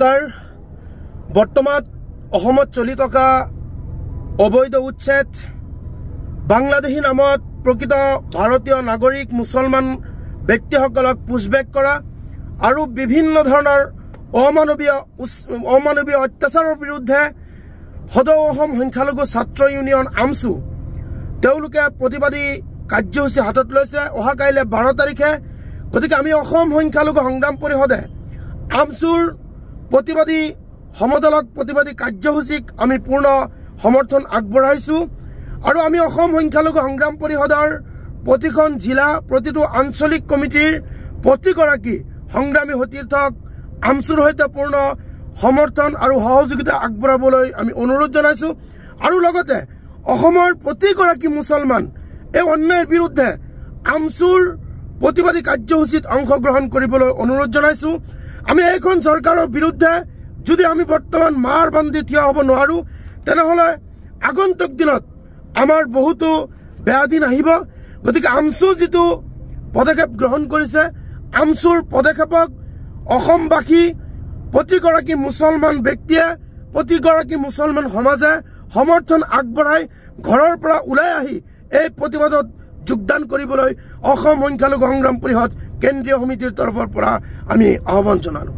নমস্কাৰ। বৰ্তমান অসমত চলি থকা অবৈধ উচ্ছেদ, বাংলাদেশী নামত প্ৰকৃত ভাৰতীয় নাগৰিক মুছলমান ব্যক্তিসকলক পুছবেক কৰা আৰু বিভিন্ন ধৰণৰ অমানৱীয় অত্যাচাৰৰ বিৰুদ্ধে সদৌ অসম সংখ্যালঘু ছাত্ৰ ইউনিয়ন আমছু তেওঁলোকে প্ৰতিবাদী কাৰ্যসূচী হাতত লৈছে অহা কাইলৈ 12 তাৰিখে। গতিকে আমি অসম সংখ্যালঘু সংগ্ৰাম পৰিষদে আমছুৰ প্ৰতিবাদী সমদলক প্ৰতিবাদী কাৰ্যসূচীক আমি পূৰ্ণ সমৰ্থন আগবঢ়াইছোঁ আৰু আমি অসম সংখ্যালঘু সংগ্ৰাম পৰিষদৰ প্ৰতিখন জিলা প্ৰতিটো আঞ্চলিক কমিটিৰ প্ৰতিগৰাকী সংগ্ৰামী সতীৰ্থক আমছুৰ সৈতে পূৰ্ণ সমৰ্থন আৰু সহযোগিতা আগবঢ়াবলৈ আমি অনুৰোধ জনাইছোঁ আৰু লগতে অসমৰ প্ৰতিগৰাকী মুছলমান এই অন্যায়ৰ বিৰুদ্ধে আমছুৰ প্ৰতিবাদী কাৰ্যসূচীত অংশগ্ৰহণ কৰিবলৈ অনুৰোধ জনাইছোঁ। আমি এইখন চৰকাৰৰ বিৰুদ্ধে যদি আমি বৰ্তমান মাৰ বান্ধি থিয় হ'ব নোৱাৰোঁ তেনেহ'লে আগন্তুক দিনত আমাৰ বহুতো বেয়া দিন আহিব। গতিকে আমছু যিটো পদক্ষেপ গ্ৰহণ কৰিছে, আমছুৰ পদক্ষেপক অসমবাসী প্ৰতিগৰাকী মুছলমান ব্যক্তিয়ে প্ৰতিগৰাকী মুছলমান সমাজে সমৰ্থন আগবঢ়াই ঘৰৰ পৰা ওলাই আহি এই প্ৰতিবাদত যোগদান কৰিবলৈ অসম সংখ্যালঘু সংগ্ৰাম পৰিষদ কেন্দ্ৰীয় সমিতিৰ তৰফৰ পৰা আমি আহ্বান জনালোঁ।